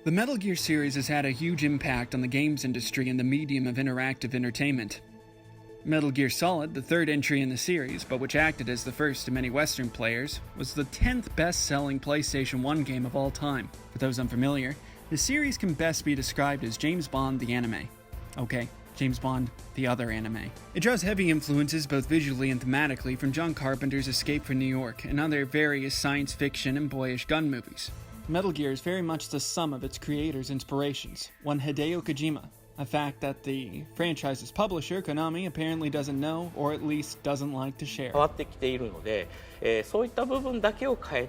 The Metal Gear series has had a huge impact on the games industry and the medium of interactive entertainment. Metal Gear Solid, the third entry in the series, but which acted as the first to many Western players, was the 10th best-selling PlayStation 1 game of all time. For those unfamiliar, the series can best be described as James Bond the anime. Okay, James Bond the other anime. It draws heavy influences both visually and thematically from John Carpenter's Escape from New York and other various science fiction and boyish gun movies. Metal Gear is very much the sum of its creator's inspirations, one Hideo Kojima, a fact that the franchise's publisher, Konami, apparently doesn't know, or at least doesn't like to share. 変わってきているので、そういった部分だけを変え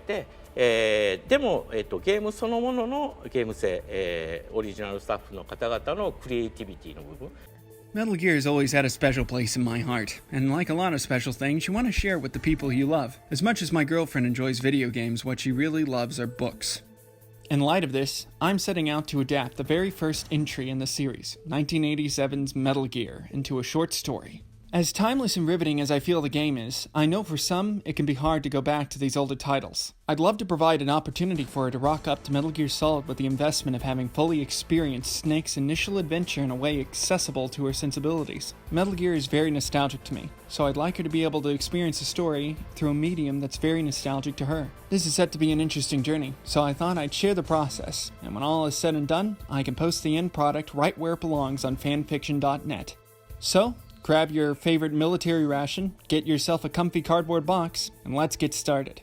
て、でも、ゲームそのもののゲーム性、オリジナルスタッフの方々のクリエイティビティの部分。Metal Gear has always had a special place in my heart, and like a lot of special things, you want to share with the people you love. As much as my girlfriend enjoys video games, what she really loves are books. In light of this, I'm setting out to adapt the very first entry in the series, 1987's Metal Gear, into a short story. As timeless and riveting as I feel the game is, I know for some it can be hard to go back to these older titles. I'd love to provide an opportunity for her to rock up to Metal Gear Solid with the investment of having fully experienced Snake's initial adventure in a way accessible to her sensibilities. Metal Gear is very nostalgic to me, so I'd like her to be able to experience the story through a medium that's very nostalgic to her. This is set to be an interesting journey, so I thought I'd share the process, and when all is said and done, I can post the end product right where it belongs on fanfiction.net. So, grab your favorite military ration, get yourself a comfy cardboard box, and let's get started.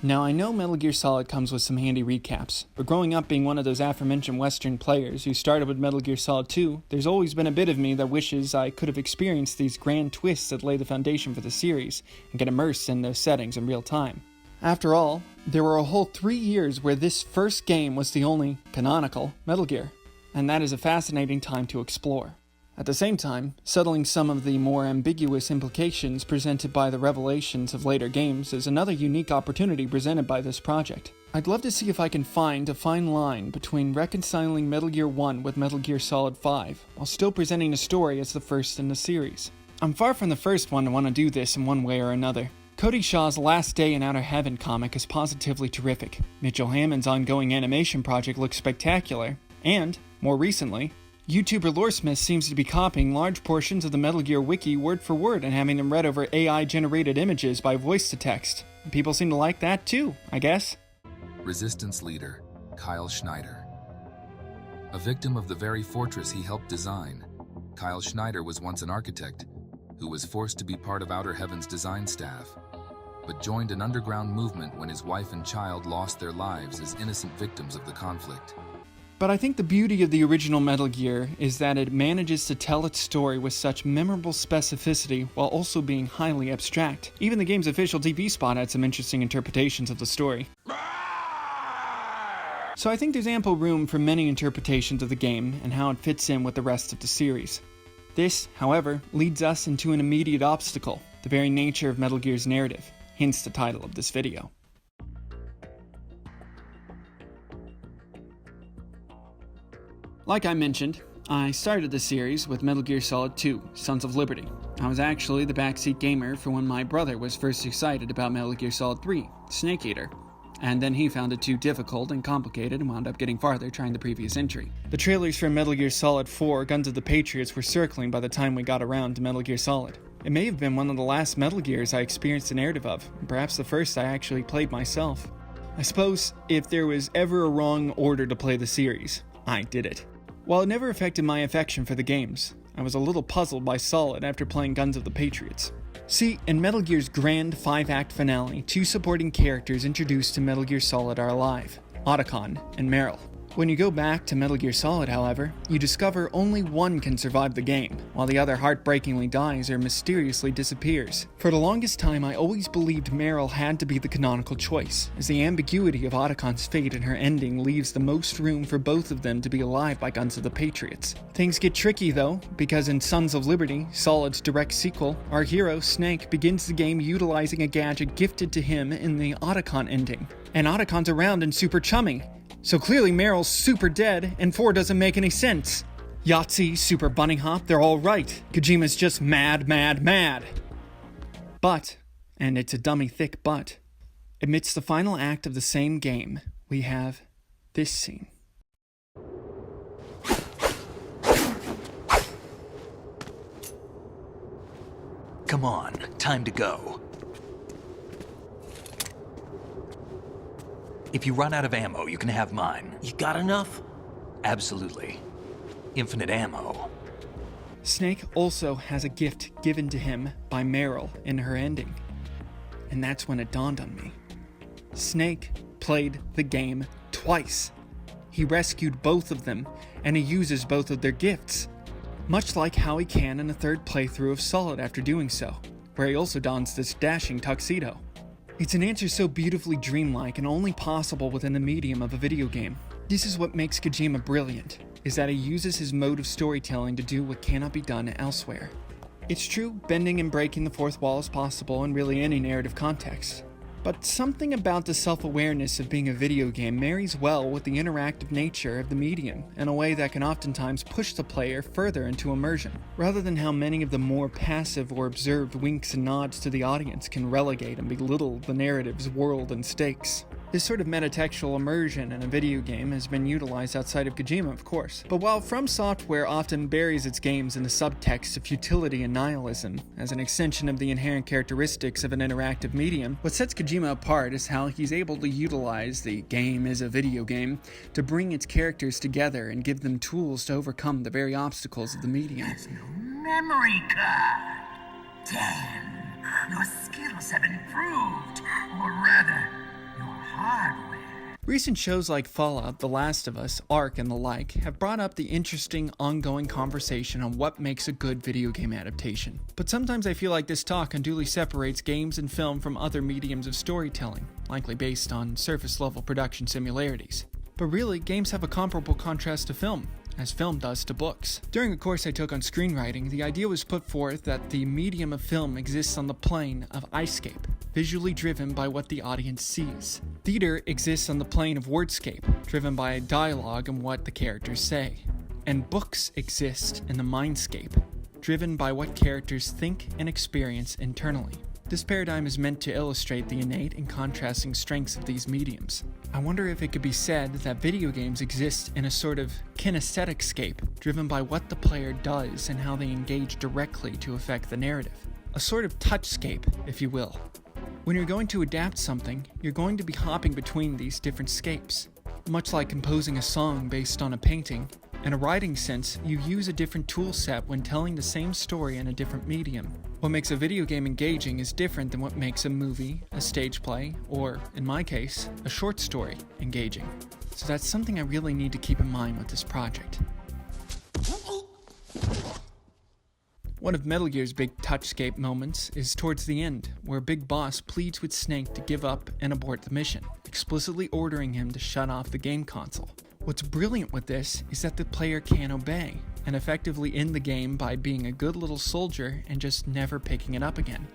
Now, I know Metal Gear Solid comes with some handy recaps, but growing up being one of those aforementioned Western players who started with Metal Gear Solid 2, there's always been a bit of me that wishes I could have experienced these grand twists that lay the foundation for the series, and get immersed in those settings in real time. After all, there were a whole 3 years where this first game was the only canonical Metal Gear, and that is a fascinating time to explore. At the same time, settling some of the more ambiguous implications presented by the revelations of later games is another unique opportunity presented by this project. I'd love to see if I can find a fine line between reconciling Metal Gear 1 with Metal Gear Solid 5, while still presenting the story as the first in the series. I'm far from the first one to want to do this in one way or another. Cody Shaw's Last Day in Outer Heaven comic is positively terrific. Mitchell Hammond's ongoing animation project looks spectacular, and, more recently, YouTuber Loresmith seems to be copying large portions of the Metal Gear wiki word for word and having them read over AI-generated images by voice-to-text. People seem to like that too, I guess. Resistance leader, Kyle Schneider. A victim of the very fortress he helped design, Kyle Schneider was once an architect who was forced to be part of Outer Heaven's design staff, but joined an underground movement when his wife and child lost their lives as innocent victims of the conflict. But I think the beauty of the original Metal Gear is that it manages to tell its story with such memorable specificity while also being highly abstract. Even the game's official TV spot had some interesting interpretations of the story. So I think there's ample room for many interpretations of the game and how it fits in with the rest of the series. This, however, leads us into an immediate obstacle, the very nature of Metal Gear's narrative, hence the title of this video. Like I mentioned, I started the series with Metal Gear Solid 2, Sons of Liberty. I was actually the backseat gamer for when my brother was first excited about Metal Gear Solid 3, Snake Eater, and then he found it too difficult and complicated and wound up getting farther trying the previous entry. The trailers for Metal Gear Solid 4, Guns of the Patriots were circling by the time we got around to Metal Gear Solid. It may have been one of the last Metal Gears I experienced the narrative of, and perhaps the first I actually played myself. I suppose, if there was ever a wrong order to play the series, I did it. While it never affected my affection for the games, I was a little puzzled by Solid after playing Guns of the Patriots. See, in Metal Gear's grand 5-act finale, 2 supporting characters introduced to Metal Gear Solid are alive, Otacon and Meryl. When you go back to Metal Gear Solid, however, you discover only one can survive the game, while the other heartbreakingly dies or mysteriously disappears. For the longest time, I always believed Meryl had to be the canonical choice, as the ambiguity of Otacon's fate and her ending leaves the most room for both of them to be alive by Guns of the Patriots. Things get tricky though, because in Sons of Liberty, Solid's direct sequel, our hero, Snake, begins the game utilizing a gadget gifted to him in the Otacon ending. And Otacon's around and super chummy. So clearly Meryl's super dead, and 4 doesn't make any sense. Yahtzee, Super Bunny Hop, they're all right. Kojima's just mad, mad, mad. But, and it's a dummy thick but, amidst the final act of the same game, we have this scene. Come on, time to go. If you run out of ammo, you can have mine. You got enough? Absolutely. Infinite ammo. Snake also has a gift given to him by Meryl in her ending. And that's when it dawned on me. Snake played the game twice. He rescued both of them, and he uses both of their gifts. Much like how he can in a third playthrough of Solid after doing so, where he also dons this dashing tuxedo. It's an answer so beautifully dreamlike and only possible within the medium of a video game. This is what makes Kojima brilliant, is that he uses his mode of storytelling to do what cannot be done elsewhere. It's true, bending and breaking the fourth wall is possible in really any narrative context. But something about the self-awareness of being a video game marries well with the interactive nature of the medium in a way that can oftentimes push the player further into immersion, rather than how many of the more passive or observed winks and nods to the audience can relegate and belittle the narrative's world and stakes. This sort of metatextual immersion in a video game has been utilized outside of Kojima, of course. But while From Software often buries its games in the subtext of futility and nihilism, as an extension of the inherent characteristics of an interactive medium, what sets Kojima apart is how he's able to utilize the game is a video game to bring its characters together and give them tools to overcome the very obstacles of the medium. There's no memory card. Damn, your skills have improved. Or rather, your hardware. Recent shows like Fallout, The Last of Us, Ark, and the like have brought up the interesting, ongoing conversation on what makes a good video game adaptation. But sometimes I feel like this talk unduly separates games and film from other mediums of storytelling, likely based on surface-level production similarities. But really, games have a comparable contrast to film, as film does to books. During a course I took on screenwriting, the idea was put forth that the medium of film exists on the plane of eyescape, visually driven by what the audience sees. Theater exists on the plane of wordscape, driven by dialogue and what the characters say. And books exist in the mindscape, driven by what characters think and experience internally. This paradigm is meant to illustrate the innate and contrasting strengths of these mediums. I wonder if it could be said that video games exist in a sort of kinesthetic-scape, driven by what the player does and how they engage directly to affect the narrative. A sort of touchscape, if you will. When you're going to adapt something, you're going to be hopping between these different scapes. Much like composing a song based on a painting, in a writing sense, you use a different tool set when telling the same story in a different medium. What makes a video game engaging is different than what makes a movie, a stage play, or, in my case, a short story engaging. So that's something I really need to keep in mind with this project. One of Metal Gear's big touchscape moments is towards the end, where Big Boss pleads with Snake to give up and abort the mission, explicitly ordering him to shut off the game console. What's brilliant with this is that the player can obey, and effectively end the game by being a good little soldier and just never picking it up again.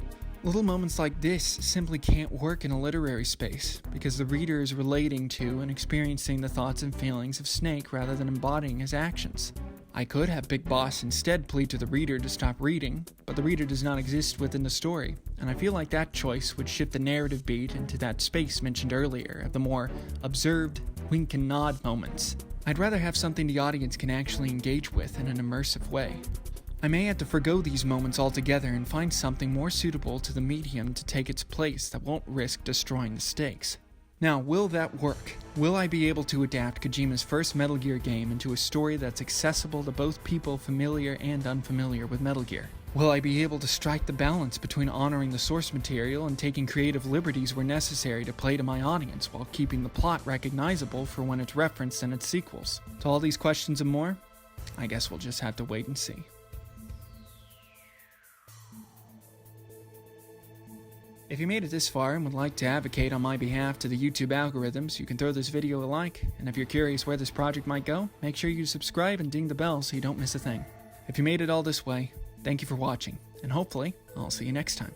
Little moments like this simply can't work in a literary space, because the reader is relating to and experiencing the thoughts and feelings of Snake rather than embodying his actions. I could have Big Boss instead plead to the reader to stop reading, but the reader does not exist within the story, and I feel like that choice would shift the narrative beat into that space mentioned earlier of the more observed, wink and nod moments. I'd rather have something the audience can actually engage with in an immersive way. I may have to forgo these moments altogether and find something more suitable to the medium to take its place that won't risk destroying the stakes. Now, will that work? Will I be able to adapt Kojima's first Metal Gear game into a story that's accessible to both people familiar and unfamiliar with Metal Gear? Will I be able to strike the balance between honoring the source material and taking creative liberties where necessary to play to my audience while keeping the plot recognizable for when it's referenced in its sequels? To all these questions and more, I guess we'll just have to wait and see. If you made it this far and would like to advocate on my behalf to the YouTube algorithms, you can throw this video a like, and if you're curious where this project might go, make sure you subscribe and ding the bell so you don't miss a thing. If you made it all this way, thank you for watching, and hopefully, I'll see you next time.